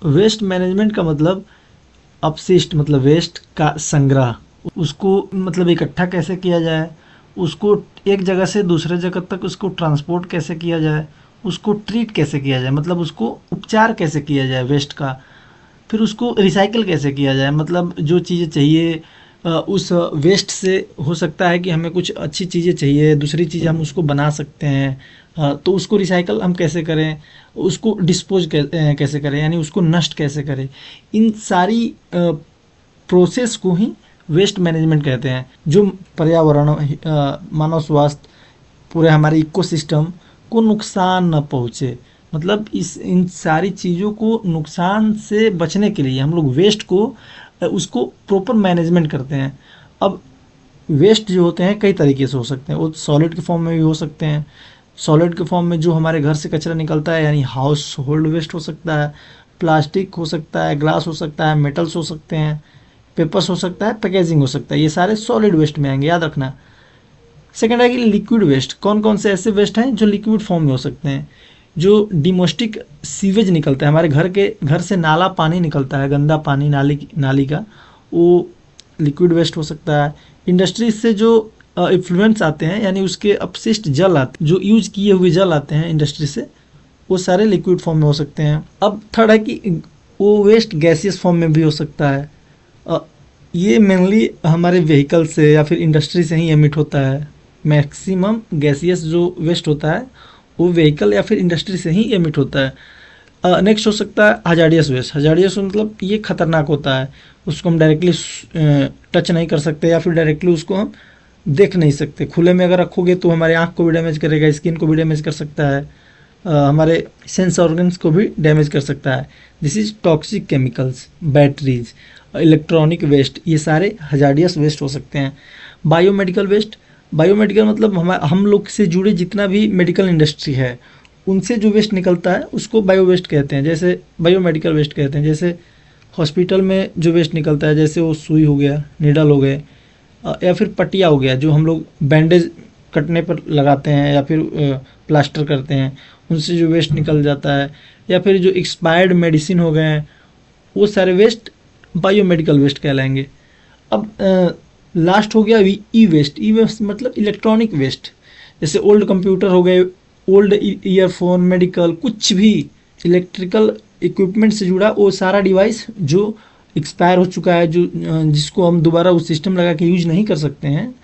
Waste management का मतलब अपशिष्ट मतलब वेस्ट का संग्रह, उसको मतलब इकट्ठा कैसे किया जाए, उसको एक जगह से दूसरे जगह तक उसको ट्रांसपोर्ट कैसे किया जाए, उसको ट्रीट कैसे किया जाए मतलब उसको उपचार कैसे किया जाए वेस्ट का, फिर उसको रिसाइकिल कैसे किया जाए मतलब जो चीज़ें चाहिए उस वेस्ट से हो सकता है कि हमें कुछ अच्छी चीज़ें चाहिए, दूसरी चीज़ हम उसको बना सकते हैं, तो उसको रिसाइकल हम कैसे करें, उसको डिस्पोज कैसे करें यानी उसको नष्ट कैसे करें। इन सारी प्रोसेस को ही वेस्ट मैनेजमेंट कहते हैं, जो पर्यावरण मानव स्वास्थ्य पूरे हमारे इकोसिस्टम को नुकसान न पहुँचे। मतलब इस इन सारी चीज़ों को नुकसान से बचने के लिए हम लोग वेस्ट को उसको प्रॉपर मैनेजमेंट करते हैं। अब वेस्ट जो होते हैं कई तरीके से हो सकते हैं, वो सॉलिड के फॉर्म में भी हो सकते हैं। सॉलिड के फॉर्म में जो हमारे घर से कचरा निकलता है यानी हाउस होल्ड वेस्ट हो सकता है, प्लास्टिक हो सकता है, ग्लास हो सकता है, मेटल्स हो सकते हैं, पेपर्स हो सकता है, पैकेजिंग हो सकता है, ये सारे सॉलिड वेस्ट में आएंगे, याद रखना। सेकेंड है कि लिक्विड वेस्ट, कौन कौन से ऐसे वेस्ट हैं जो लिक्विड फॉर्म में हो सकते हैं। जो डिमोस्टिक सीवेज निकलता है, हमारे घर से नाला पानी निकलता है, गंदा पानी नाली का, वो लिक्विड वेस्ट हो सकता है। इंडस्ट्रीज से जो इफ्लुएंट्स आते हैं यानी उसके अपशिष्ट जल आते हैं, जो यूज किए हुए जल आते हैं इंडस्ट्री से, वो सारे लिक्विड फॉर्म में हो सकते हैं। अब थर्ड है कि वो वेस्ट गैसियस फॉर्म में भी हो सकता है। अ, ये मेनली हमारे व्हीकल से या फिर इंडस्ट्री से ही एमिट होता है। मैक्सिमम गैसियस जो वेस्ट होता है वो व्हीकल या फिर इंडस्ट्री से ही एमिट होता है। नेक्स्ट हो सकता है हजार्डियस वेस्ट। हजार्डियस मतलब ये खतरनाक होता है, उसको हम डायरेक्टली टच नहीं कर सकते या फिर डायरेक्टली उसको हम देख नहीं सकते। खुले में अगर रखोगे तो हमारे आँख को भी डैमेज करेगा, स्किन को भी डैमेज कर सकता है, हमारे सेंस ऑर्गन्स को भी डैमेज कर सकता है। This is toxic chemicals, batteries, electronic waste, ये सारे हजार्डियस वेस्ट हो सकते हैं। बायोमेडिकल वेस्ट, बायोमेडिकल मतलब हम लोग से जुड़े जितना भी मेडिकल इंडस्ट्री है उनसे जो वेस्ट निकलता है उसको बायो वेस्ट कहते हैं, जैसे बायोमेडिकल वेस्ट कहते हैं। जैसे हॉस्पिटल में जो वेस्ट निकलता है, जैसे वो सुई हो गया, नीडल हो गए, या फिर पटिया हो गया, जो हम लोग बैंडेज कटने पर लगाते हैं या फिर प्लास्टर करते हैं, उनसे जो वेस्ट निकल जाता है, या फिर जो एक्सपायर्ड मेडिसिन हो गए हैं, वो सारे वेस्ट बायोमेडिकल वेस्ट कहलाएंगे। अब लास्ट हो गया ई वेस्ट। ई वेस्ट मतलब इलेक्ट्रॉनिक वेस्ट, जैसे ओल्ड कंप्यूटर हो गए, ओल्ड ईयरफोन, मेडिकल, कुछ भी इलेक्ट्रिकल इक्विपमेंट से जुड़ा वो सारा डिवाइस जो एक्सपायर हो चुका है, जो जिसको हम दोबारा उस सिस्टम लगा के यूज नहीं कर सकते हैं,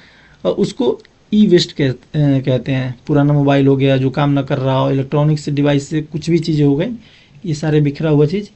उसको ई वेस्ट कहते हैं। पुराना मोबाइल हो गया जो काम ना कर रहा हो, इलेक्ट्रॉनिक्स डिवाइस से कुछ भी चीज़ें हो गई, ये सारे बिखरा हुआ चीज़